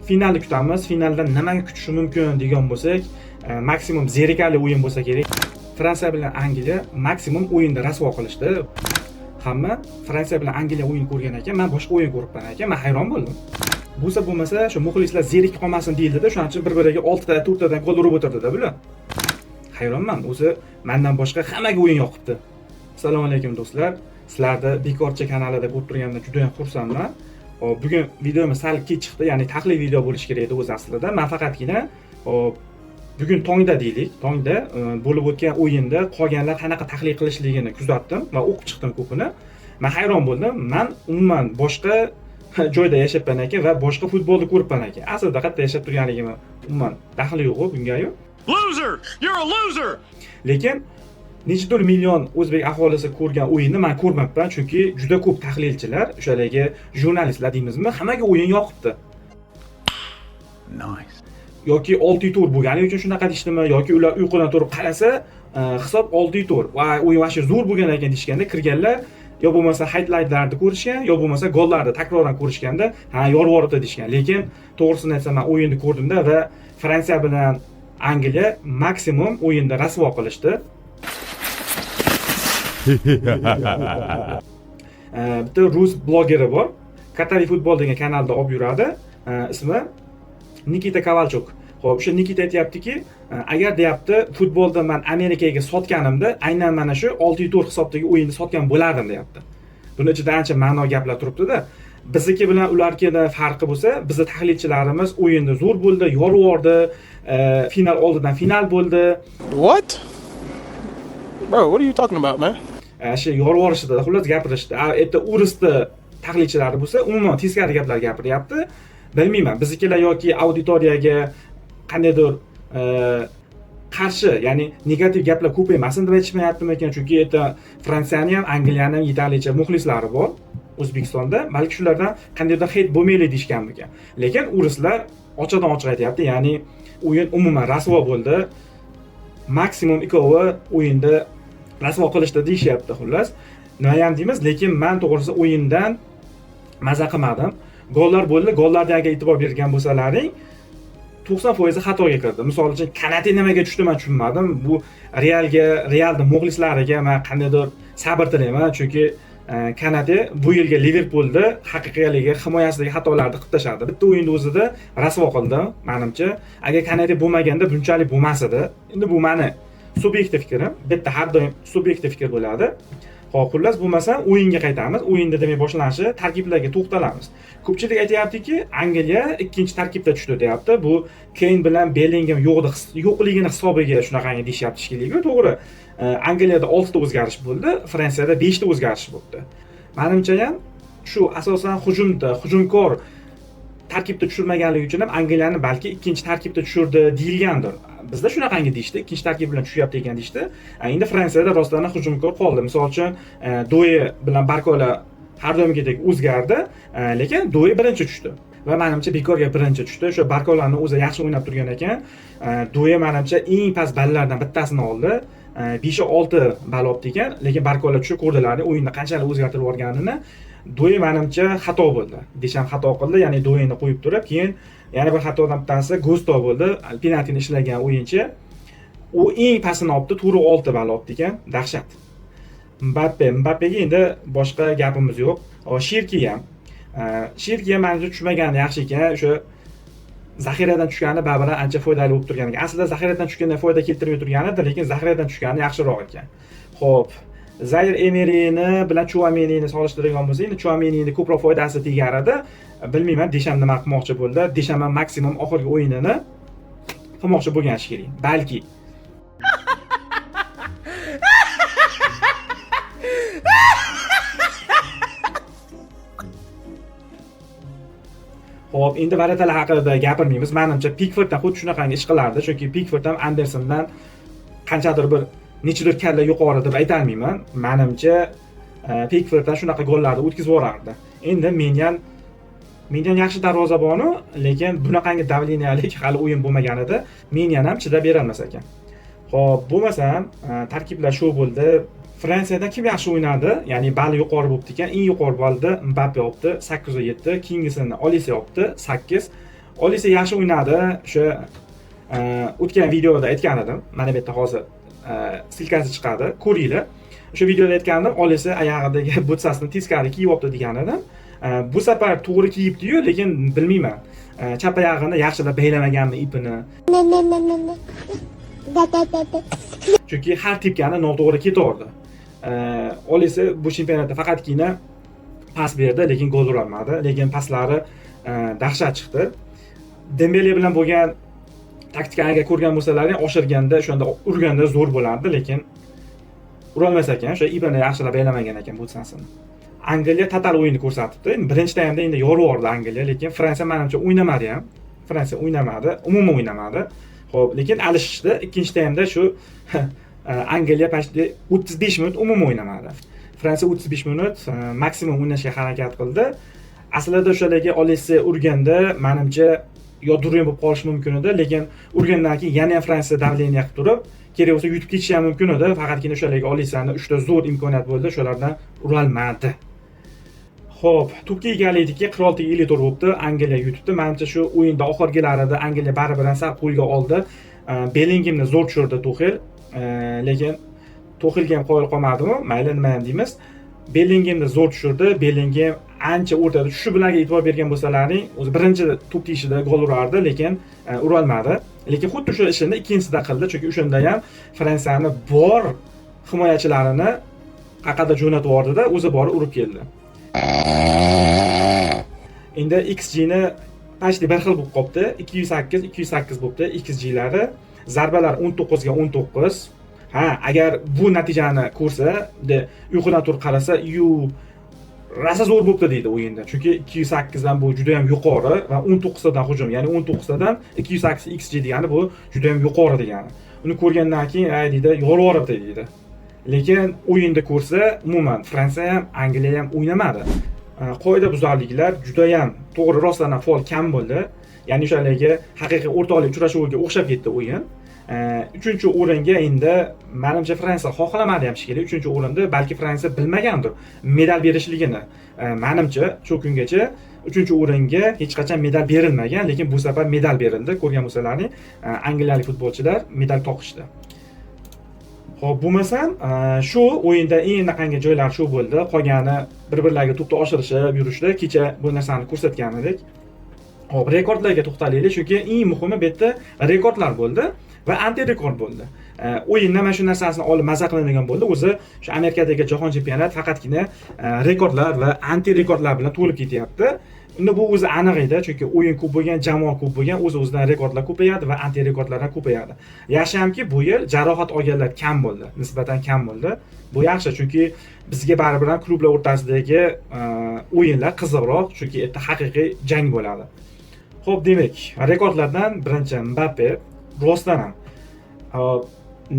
finalni kutamiz. Finaldan nimani kutish mumkin degan bo'lsak, maksimum zerikarli o'yin bo'lsa kerak. Fransiya bilan Angliya maksimum o'yinda rasvo qilishdi. Hamma Fransiya bilan Angliya o'yin ko'rgan ekan, men boshqa o'yin ko'ribman ekan, men hayron bo'ldim. Bo'lmasa, shu muxlislar zerikib qolmasin deyildi-da, shuning uchun bir-biriga 6 ta, 4 tadan gol urib o'tirdi-da bular. Hayronman, o'zi mendan boshqa hammaga o'yin yoqibdi. Assalomu alaykum do'stlar. Sizlarni Bekorchi kanalida ko'rib turganimdan juda ham xursandman. Hop, bugun videomiz sal kech chiqdi, ya'ni tahlil video bo'lishi kerak edi o'z aslida. Men faqatgina bugun tongda deylik, tongda bo'lib o'tgan o'yinda qolganlar qanaqa tahlil qilishligini kuzatdim va o'qib chiqdim ko'pini. Men hayron bo'ldim. Men umuman boshqa joyda yashayapman ekan va boshqa futbolni ko'ribman ekan. Aslida qayerda yashab turganligimni umuman daxli yo'q bunga-yu. Loser! You're a loser! Lekin nechidir million o'zbek aholisi ko'rgan o'yinni men ko'rmabman, chunki juda ko'p tahlilchilar, o'shalarga jurnalistlar deymizmi, hammaga o'yin yoqibdi. Nice. Yoki 6 tur bo'lgani uchun shunaqa deyshdimi, yoki ular uyqudan turib qarasa, hisob 6 tur va o'yin vaqti zo'r bo'lgan ekan deyshganda kirganlar, yo bo'lmasa highlightlarni ko'rishgan, yo bo'lmasa gollarni takroran ko'rishganda, ha yorvoribdi deyshgan. Lekin to'g'risini aytsam, men o'yinni ko'rdimda va Fransiya bilan Angliya maksimum o'yinda rasvo qilishdi. Bitta rus blogeri bor, Qatari futbol degan kanalda olib yuradi. Ismi Nikita Kovalchuk. Xo'p, o'sha Nikita aytayaptiki, agar deyapti, futbolda men Amerikaga sotganimda, aynan mana shu 6 tur hisobdagi o'yinni sotgan bo'lardim deyapti. Buni ichida ancha ma'no gaplar turibdi-da. Bizniki bilan ularga farqi bo'lsa, bizning tahlilchilarimiz o'yinda zo'r bo'ldi, yorvordi, final oldidan final bo'ldi. What? Bro, what are you talking about, man? Shu yorvorishdi, xullas gapirishdi. Erta urusda tahlilchilari bo'lsa, umuman teskari gaplar gapiryapti. Bilmayman, biznikilar yoki auditoriyaga qandaydir qarshi, ya'ni negativ gaplar ko'p emasin deb aytishmayaptimi ekan, chunki erta Fransiyani ham, Angliyani ham yetarlicha muxlislari bor O'zbekistonda. Balki shulardan qandaydir hate bo'lmaylik deyshgan ekan. Lekin uruslar ochiqdan ochiq aytayapti, ya'ni o'yin umuman rasvo bo'ldi. Maksimum ikkovi o'yinda rasvo qilishdi deyishyapti xullas. Nima ham deymiz, lekin men to'g'risi o'yindan maza qilmadim. Gollar bo'ldi, gollarga agar e'tibor bergan bo'lsalaring, 90% xatoga kirdi. Misol uchun Kanate nimaga tushdi men tushunmadim. Bu Realning muxlislariga men qandaydir sabr tilayman, chunki Kanate bu yilga Liverpoolda haqiqiyligi himoyasidagi xatolarni qilib tashladi. Bitta o'yinda o'zida rasvo qildi, menimcha. Agar Kanate bo'lmaganda bunchalik bo'lmas edi. Endi bu meni subyektiv fikrim. Bitta har doim subyektiv fikr bo'ladi. Xo'p, xullas bo'lmasa o'yinga qaytamiz. O'yinda demak boshlanishi, tarkiblarga to'xtalamiz. Ko'pchilik aytayaptiki, Angliya ikkinchi tarkibda tushdi deyapti. Bu Kane bilan Bellingham yo'qligini hisobiga shunaqangi deyishyapti shekilli. To'g'ri. Angliyada 6 ta o'zgarish bo'ldi, Fransiyada 5 ta o'zgarish bo'ldi. Menimcha ham shu asosan hujumkor tarkibda tushirmaganligi uchun ham Angliyani balki ikkinchi tarkibda tushirdi deyilgandir. Bizda shunaqangi deyishdi, ikkinchi tarkib bilan tushyapti ekan deyishdi. Endi Fransiyada rostdan hujumkor qoldi. Misol uchun Doye bilan Barkola har doimgidek o'zgardi, lekin Doye birinchi tushdi. Va menimcha bekorga birinchi tushdi. O'sha Barkolani o'zi yaxshi o'ynab turgan ekan. Doye menimcha eng past ballardan bittasini oldi. 5-6 ball oldi ekan, lekin Barkola tushib ko'rdilar, o'yinni qanchalik o'zgartirib yuborganini. Doye menimcha xato bo'ldi. Desham xato qildi, ya'ni Doyeni qo'yib turib, keyin yana bir xatodan bittasi Gusto bo'ldi. Penaltini ishlagan o'yinchi. U eng pastini oldi, turi 6 ball oldi ekan. Dahshat. Mbappega endi boshqa gapimiz yo'q. Shirki ham. Shirki ham menimcha tushmagani yaxshi ekan. O'sha zaxiradan tushgani baribir ancha foydali bo'lib turgan ekan. Aslida zaxiradan tushganda foyda keltirib turgan edi, lekin zaxiradan tushgani yaxshiroq ekan. Xo'p, Zaire Emeryni bilan Chouamenini solishtirgan bo'lsak, endi Chouamenini ko'proq foydasi tegar edi. Bilmayman, Desham nima qilmoqchi bo'ldi. Desham maksimum oxirgi o'yinini qilmoqchi bo'lgan shekilli. Balki Xo'p, endi varatalar haqida gapirmaymiz. Menimcha Pickforddan xuddi shunaqangi ish qilardi, chunki Pickford ham Andersondan qanchadir bir nechidir kalla yuqori deb aytolmayman. Menimcha Pickforddan shunaqa gollarni o'tkazib yuborardi. Endi Menyan yaxshi darvozaboni, lekin bunaqangi davleniyalik hali o'yin bo'lmaganida Menyan ham chidab bera olmas ekan. Xo'p, bo'lmasam tarkiblar shu bo'ldi. Fransiyada kim yaxshi o'ynadi? Ya'ni balli yuqori bo'libdi ekan. Eng yuqori ballni Mbappe oldi, 807, keyingisini Olise oldi, 8. Olise yaxshi o'ynadi. O'sha o'tgan videoda aytgan edim. Mana bu yerda hozir silkasi chiqadi. Ko'ringlar. O'sha videoda aytgandim, Olise oyog'idagi butsasini teskari kiyyapti degan edim. Bu safar to'g'ri kiyibdi-yu, lekin bilmayman. Chap oyog'ini yaxshilab baylamaganmi ipini. Chunki har tepgani noto'g'ri ketaverdi. Olise bu chempionatda faqatgina pas berdi, lekin gol ura olmadi. Lekin paslari dahshat chiqdi. Dembele bilan bo'lgan taktikani agar ko'rgan bo'lsalaring, oshirganda, o'shanda urganda zo'r bo'lardi, lekin ura olmas ekan. O'sha ipini yaxshilab baylamagan ekan butsasini. Angliya total o'yinni ko'rsatibdi. Birinchi taymda endi yorib Angliya, lekin Fransiya menimcha o'ynamadi ham. Fransiya o'ynamadi, umuman o'ynamadi. Xo'p, lekin alishishdi. Ikkinchi taymda shu Angliya pashti 35 minut umuman o'ynamadi. Fransiya 35 minut maksimum o'ynashga harakat qildi. Aslida o'shalarga Olise urganda menimcha yo durang bo'lib qolishi mumkin edi, lekin urgandan keyin yana ham Fransiya davleniya qilib turib, kerak bo'lsa yutib ketishi ham mumkin edi. Faqatgina o'shalarga Olisani 3 ta zo'r imkoniyat bo'ldi, shulardan ura olmadi. Xo'p, to'pga egalikdagi qirollik yili to'g'ri bo'libdi, Angliya yutibdi. Menimcha shu o'yinda oxirgilarida Angliya baribir ham sal qo'lga oldi. Bellinghamni zo'r tushirdi Tuxel, lekin Tuxelga ham qoyil qolmadimi? Mayli, nima ham deymiz. Bellinghamni zo'r tushirdi. Bellingham ancha o'rtada tushishi bilan e'tibor bergan bo'lsalaring, o'zi birinchi to'p tishida gol urardi, lekin ura olmadi. Lekin xuddi shu ishni ikkinchisida qildi, chunki o'shanda ham Fransiyani bor himoyachilarini qaqada jo'natib yubordida, o'zi borib urib keldi. Endi XG ni pashti bir xil bo'lib qopti. 208 bo'libdi XG lari. Zarbalar 19 ga 19. Ha, agar bu natijani ko'rsa, uyqudan turib qarasa, rasa zo'r bo'libdi deydi o'yinda. Chunki 208 dan bu juda ham yuqori va 19 dan hujum, ya'ni 19 dan 208 XG degani bu juda ham yuqori degani. Uni ko'rgandan keyin deydi, yorib deydi. Lekin o'yinda ko'rsa, umuman Fransiya ham, Angliya ham o'ynamadi. Qoida buzarliklar juda ham to'g'ri rostdan faol kam bo'ldi. Ya'ni o'shalarga haqiqiy o'rtoqlik uchrashuviga o'xshab ketdi o'yin. 3-o'ringa endi menimcha Fransiya xohlamadi ham shekilli. 3-o'rinda balki Fransiya bilmagandir medal berishligini. Menimcha shu kungacha 3-o'ringa hech qachon medal berilmagan, lekin bu safar medal berildi. Ko'rgan bo'lsalaring, angliyalik futbolchilar medal toqishdi. Xo'p, bo'lmasam, shu o'yinda eng naqangi joylar shu bo'ldi. Qolgani bir-birlariga to'pni oshirishib yurishdi. Kecha bu narsani ko'rsatgan edik. Xo'p, rekordlarga to'xtalaylik, chunki eng muhimi bu yerda rekordlar bo'ldi va anti-rekord bo'ldi. O'yinda mana shu narsasini olib maza qilinadigan bo'ldi. O'zi shu Amerikadagi jahon chempionati faqatgina rekordlar va anti-rekordlar bilan to'lib ketyapti. Unda bu o'zi aniq edi, chunki o'yin ko'p bo'lgan, jamoa ko'p bo'lgan, o'z-o'zidan rekordlar ko'payadi va anti-rekordlar ham ko'payadi. Yaxshi hamki bu yil jarohat olganlar kam bo'ldi, nisbatan kam bo'ldi. Bu yaxshi, chunki bizga baribir ham klublar o'rtasidagi o'yinlar qiziqroq, chunki erta haqiqiy jang bo'ladi. Xo'p, demak, rekordlardan birinchi Mbappe rostdan ham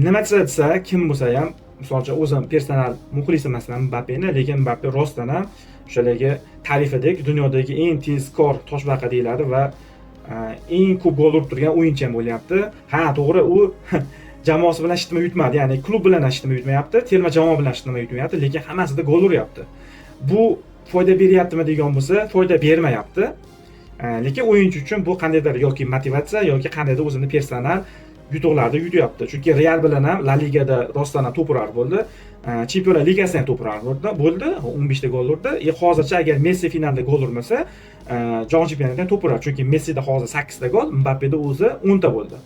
nima desa, kim bo'lsa ham, masalan, o'zim personal muxlis emasman Mbappeni, lekin Mbappe rostdan ham o'shalarga ta'rifidek dunyodagi eng tezkor toshbaqa deyiladi va eng ko'p gol urib turgan o'yinchi ham bo'lyapti. Ha, to'g'ri, u jamoasi bilan shitma yutmadi, ya'ni klub bilan shitma yutmayapti, terma jamoa bilan shitma yutmayapti, lekin hammasida gol uryapti. Bu foyda beryaptimi degan bo'lsa, foyda bermayapti. Lekin o'yinchi uchun bu qandaydir yoki motivatsiya yoki qandaydir o'zini personal yutuqlarda yutyapti. Chunki Real bilan ham La Ligada rostdan ham to'p urar bo'ldi. Chempionlar Ligasida ham to'p urar bo'ldi. 15 ta gol urdi. Hozircha agar Messi finalda gol urmasa, jahon chempionatida to'p urar. Chunki Messida hozir 8 ta gol, Mbappeda o'zi 10 ta bo'ldi.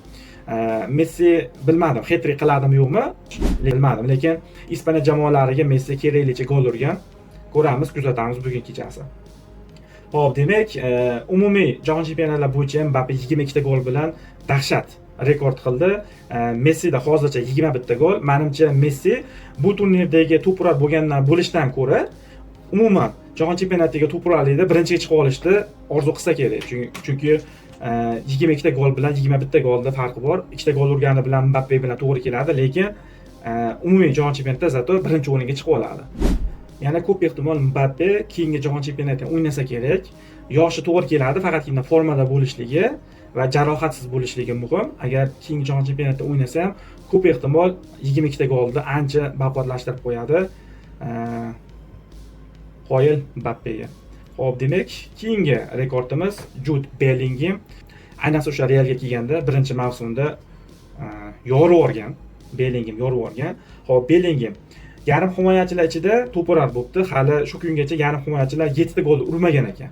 Messi bilmadim, hat-trick qiladimi yo'qmi? Bilmadim, lekin Ispaniya jamoalariga Messi keraklicha gol urgan. Ko'ramiz, kuzatamiz bugun kechasi. Xo'p, demak, umumiy jahon chempionatlari bo'yicha Mbappe 22 ta gol bilan dahshat rekord qildi. Messi da hozircha 21 ta gol. Menimcha Messi bu turnirdagi to'purlar bo'lishdan ko'ra umuman jahon chempionatiga to'purlarlikda birinchiga chiqib olishni orzu qilsa kerak. Chunki 22 ta gol bilan 21 ta golda farqi bor. 2 ta gol urgani bilan Mbappe bilan to'g'ri keladi, lekin umumiy jahon chempionatida zato birinchi o'ringa chiqib oladi. Yana ko'p ehtimol Mbappe keyingi jahon chempionatida o'ynasa kerak. Yoshi to'g'ri keladi, faqatgina formada bo'lishligi va jarohatsiz bo'lishligi muhim. Agar keyingi jahon chempionatida o'ynasa ham ko'p ehtimol 22 ta golni ancha baquvvatlashtirib qo'yadi. Qoyil Mbappega. Xo'p, demak, keyingi rekordimiz Jude Bellingham ayniqsa o'sha Realga kelganda birinchi mavsumda yorib yuborgan, Bellingham yorib yuborgan. Xo'p, Bellingham yarim himoyachilar ichida to'pirar bo'libdi. Hali shu kungacha yarim himoyachilar 7 ta gol urmagan ekan.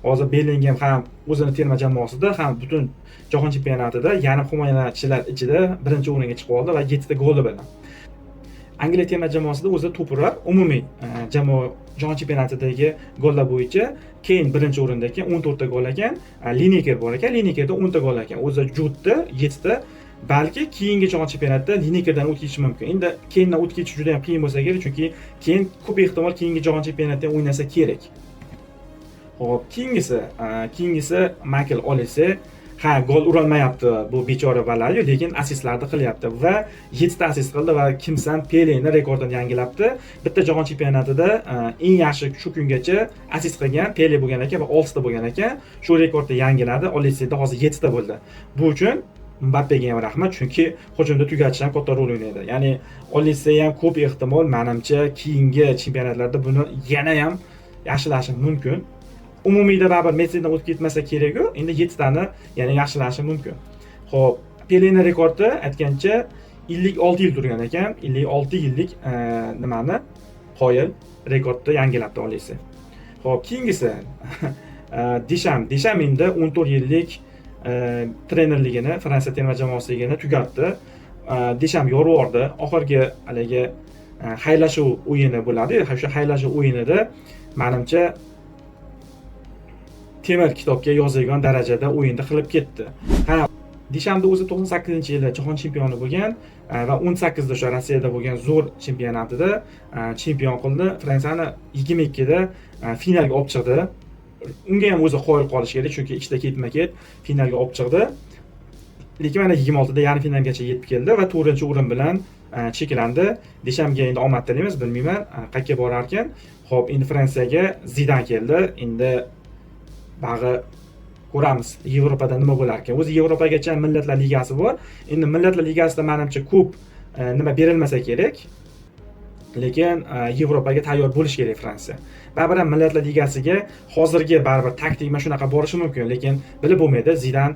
Hozir Bellingham ham o'zini terma jamoasida ham butun jahon chempionatida yarim himoyachilar ichida birinchi o'ringa chiqib oldi va 7 ta goli bilan. Angliya terma jamoasida o'zi to'pirar, umumiy jamoa jahon chempionatidagi gollar bo'yicha Kane birinchi o'rinda ekan, 14 ta gol ekan, Lineker bor ekan, Linekerda 10 ta gol ekan. O'zi Judda 7 ta, balki keyingi jahon chempionatida Linekerdan o'tkizish mumkin. Endi Kanedan o'tkizish juda ham qiyin bo'lsa kerak, chunki Kane ko'p ehtimol keyingi jahon chempionatida o'ynasa kerak. Xo'p, keyingisi Michael Olise. Ha, gol ura olmayapti bu bechora Valayo, lekin assistlarni qilyapti va 7 ta assist qildi va Kimsan Peleni rekordini yangilabdi. Bitta jahon chempionatida eng yaxshi shu kungacha assist qilgan Pele bo'lgan ekan va 6 ta bo'lgan ekan. Shu rekordni yangiladi. Oliseda hozir 7 ta bo'ldi. Bu uchun Mbappega ham rahmat, chunki hujumda tugatishdan katta rol o'ynaydi. Ya'ni Olise ham ko'p ehtimol menimcha keyingi chempionatlarda buni yana ham yaxshilashi mumkin. Umumiyda baribir Messidan o'tib ketmasa kerak-ku, endi 7 tani yana yaxshilashi mumkin. Xo'p, Peleni rekordi aytgancha 56 yil turgan ekan, 56 yillik nimani qoyil rekordni yangilabdi Olise. Xo'p, keyingisi Desham endi 14 yillik trenerligini, Fransiya terma jamoasiligini tugatdi. Desham yorib yubordi. Oxirgi haligi xaylashuv o'yini bo'ladi. O'sha xaylashuv o'yinida menimcha temir kitobga yozilgan darajada o'yinda qilib ketdi. Ha, Deshamda o'zi 98-yili jahon chempioni bo'lgan va 18da o'sha Rossiyada bo'lgan zo'r chempionatida chempion qildi. Fransiyani 22da finalga olib chiqdi. Unga ham o'zi qoyil qolish kerak, chunki ikkita ketma-ket finalga olib chiqdi. Lekin mana 26da yarim finalgacha yetib keldi va 4-o'rin bilan cheklandi. Deshamga endi omad tilaymiz, bilmayman qayerga borar ekan. Xo'p, endi Fransiyaga Zidan keldi. Endi bag'i ko'ramiz Yevropada nima bo'lar ekan. O'zi Yevropagacha Millatlar Ligasi bor. Endi Millatlar Ligasida menimcha ko'p nima berilmasa kerak. Lekin Yevropaga tayyor bo'lish kerak Fransiya. Baribir ham Millatlar Ligasiga hozirgi baribir taktik mana shunaqa borishi mumkin, lekin bilib bo'lmaydi. Zidan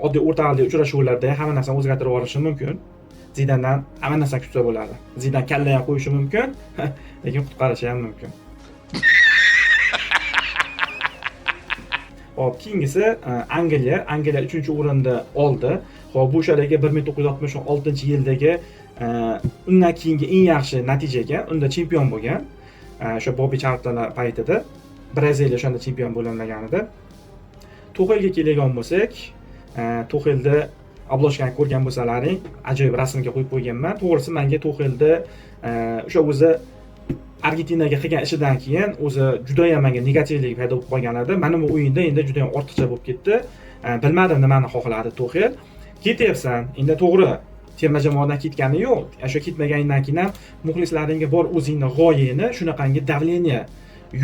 oddiy o'rtaqalli uchrashuvlarda hamma narsani o'zgartirib yuborishi mumkin. Zidandan hamma narsa kutsa bo'ladi. Zidan kalla ham qo'yishi mumkin, lekin qutqarishi ham mumkin. Hop, keyingisi Angliya 3-o'rinda oldi. Hop, bu o'shalarga 1966-yildagi undan keyingi eng yaxshi natijaga, unda chempion bo'lgan. O'sha Bobby Charltonlar paytida Braziliya o'shanda chempion bo'lolmagan edi. Tuxelga kelgan bo'lsak, Tuxelda obloshkani ko'rgan bo'lsalaring, ajoyib rasmga qo'yib qo'yganman. To'g'risi menga Tuxelda o'sha o'zi Argentinaga qilgan ishidan keyin o'zi juda ham menga negativlik paydo bo'lib qolgan edi. Mana bu o'yinda endi juda ham ortiqcha bo'lib ketdi. Bilmadim nimani xohladi Tuxel. Ketyapsan, endi to'g'ri terma jamoadan ketgani yo'q. O'sha ketmaganidan keyin ham muxlislaringga bor o'zingni g'oyangni, shunaqangi davleniya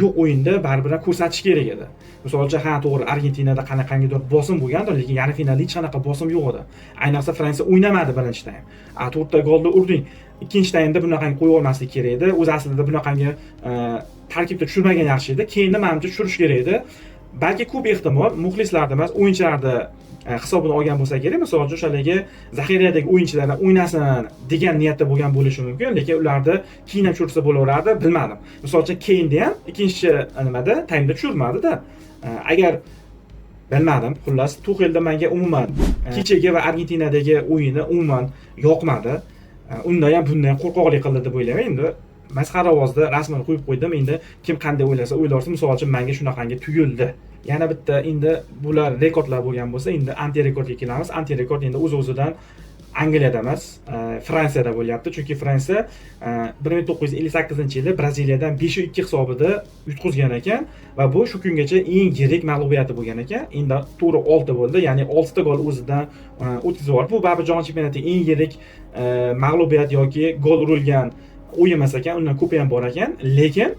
yo'q o'yinda baribir ko'rsatish kerak edi. Misol uchun, ha, to'g'ri Argentinada qanaqangidir bosim bo'lgandi, lekin yarim finalda hech qanaqa bosim yo'q edi. Ayniqsa Fransiya o'ynamadi birinchi taym. 4 ta golni urding. Ikkinchi taymda bunaqangi qo'yib olmaslik kerak edi. O'zi aslida bunaqangi tarkibda tushirmagan yaxshi edi. Keyin menimcha tushirish kerak edi. Balki ko'p ehtimol muxlislarda emas, o'yinchilarda hisobini olgan bo'lsa kerak. Misol uchun o'shalarga zaxiradagi o'yinchilardan o'ynasin degan niyatda bo'lgan bo'lishi mumkin, lekin ularni keyin ham tushirsa bo'laveradi, bilmadim. Misol uchun Kane'ni ham ikkinchi nimada taymda tushirmadi-da. Agar bilmadim, xullas Tuxelda menga umuman kechagi va Argentinadagi o'yini umuman yoqmadi. Unda ham bundan qo'rqoqlik qildi deb o'ylayman. Endi masxara ovozda rasmini qo'yib qo'ydim. Endi kim qanday o'ylasa o'ylarsin, misol uchun menga shunaqangi tuyuldi. Yana bitta endi bular rekordlar bo'lgan bo'lsa, endi anti rekordga kelamiz. Anti rekord endi o'z-o'zidan Angliyada emas, Fransiyada bo'lyapti. Chunki Fransiya 1958-yilda Braziliyadan 5-2 hisobida yutqizgan ekan va bu shu kungacha eng yirik mag'lubiyati bo'lgan ekan. Endi to'g'ri 6 bo'ldi, ya'ni 6 ta gol o'zidan o'tkazib yubordi. Bu baribir jahon chempionatidagi eng yirik mag'lubiyat yoki gol urilgan o'yin emas ekan, undan ko'p ham bor ekan, lekin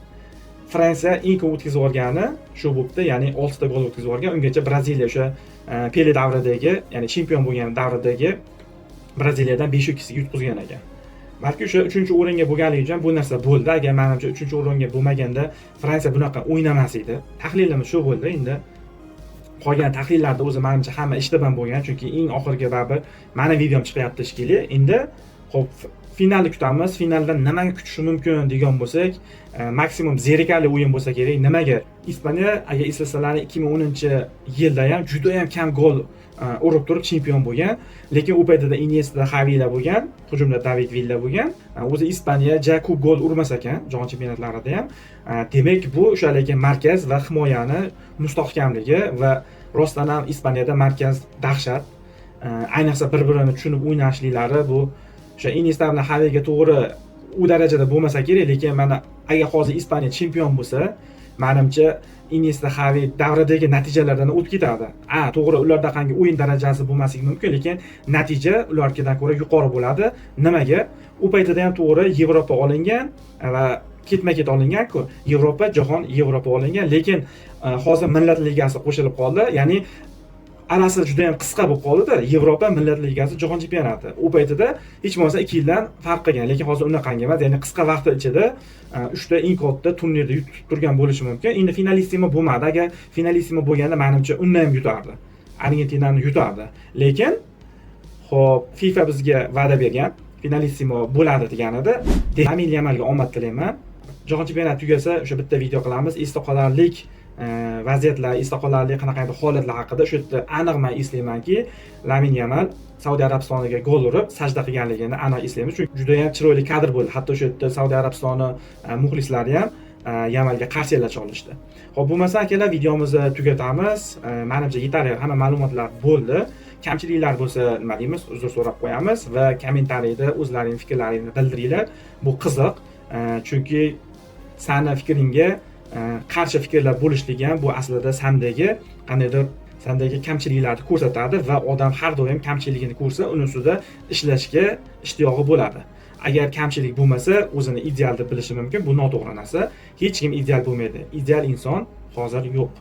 Fransiya eng ko'p o'tkazib yuborgani shu bo'libdi, ya'ni 6 ta gol o'tkazib yuborgan. Ungacha Braziliya o'sha Pele davridagi, ya'ni chempion bo'lgan davridagi Braziliyadan 5-2 yutqizgan ekan. Balki o'sha 3-o'ringa bo'lganligi uchun bu narsa bo'ldi. Agar menimcha 3-o'ringa bo'lmaganda Fransiya bunaqa o'ynamas edi. Tahlilimiz shu bo'ldi. Endi qolgan tahlillarda o'zi menimcha hamma ishtaban bo'lgan, chunki eng oxirgi baribir mani videom chiqyapti shekilli. Endi xo'p, finalni kutamiz. Finalda nimaga kutishi mumkin degan bo'lsak, maksimum zerikarli o'yin bo'lsa kerak. Nimaga? Ispaniya, agar eslasalaringiz, 2010-yilda ham juda ham kam gol urib turib chempion bo'lgan, lekin u paytda Iniesta, Xavilar bo'lgan, hujumda David Villa bo'lgan. O'zi Ispaniya ja ko'p gol urmas ekan jahon chempionatlarida ham. Demak, bu o'shalarga markaz va himoyani mustahkamligi va rostdan ham Ispaniyada markaz dahshat. Ayniqsa bir-birini tushunib o'ynashliklari bu o'sha Iniesta bilan Xaviga to'g'ri u darajada bo'lmasa kerak, lekin mana agar hozir Ispaniya chempion bo'lsa, menimcha Iniesta, Xavi davridagi natijalardan o'tib ketadi. To'g'ri, ularda qanday o'yin darajasi bo'lmasligi mumkin, lekin natija ulardan ko'ra yuqori bo'ladi. Nimaga? U paytda ham to'g'ri Yevropa olingan va ketma-ket olingan-ku. Jahon Yevropa olingan, lekin hozir Millat Ligasi qo'shilib qoldi. Ya'ni arasi juda ham qisqa bo'lib qoldi-da. Yevropa Millat Ligasi jahon chempionati. U paytda hech bo'lmasa 2 yildan farq qilgan, lekin hozir unaqangi emas. Ya'ni qisqa vaqt ichida 3 ta eng katta turnirda yutib turgan bo'lishi mumkin. Endi finalissima bo'lmadi. Agar finalissima bo'lganda, menimcha undan ham yutardi. Argentinani yutardi. Lekin xo'p, FIFA bizga va'da bergan, finalissima bo'ladi deganida, Lamin Yamalga omad tilayman. Jahon chempionati tugasa, o'sha bitta video qilamiz. Esda qolarlik vaziyatlar, esda qolarli qanaqadir holatlar haqida. Shu yerda aniq men eslaymanki, Lamin Yamal Saudiya Arabistoniga gol urib sajda qilganligini aniq eslaymiz. Chunki juda ham chiroyli kadr bo'ldi. Hatto shu yerda Saudiya Arabistoni muxlislari ham Yamalga qarshi olishdi. Xo'p, bo'lmasa akalar, videomizni tugatamiz. Menimcha yetarli hamma ma'lumotlar bo'ldi. Kamchiliklar bo'lsa, nima deymiz, uzr so'rab qo'yamiz va kommentariyada o'zlaringiz fikrlaringizni bildiringlar. Bu qiziq, chunki sani fikringga qarshi fikrlar bo'lishligi ham bu aslida sandagi qandaydir kamchiliklarni ko'rsatadi va odam har doim kamchiligini ko'rsa, uni ustida ishlashga ishtiyog'i bo'ladi. Agar kamchilik bo'lmasa, o'zini ideal deb bilishi mumkin. Bu noto'g'ri narsa. Hech kim ideal bo'lmaydi. Ideal inson hozir yo'q.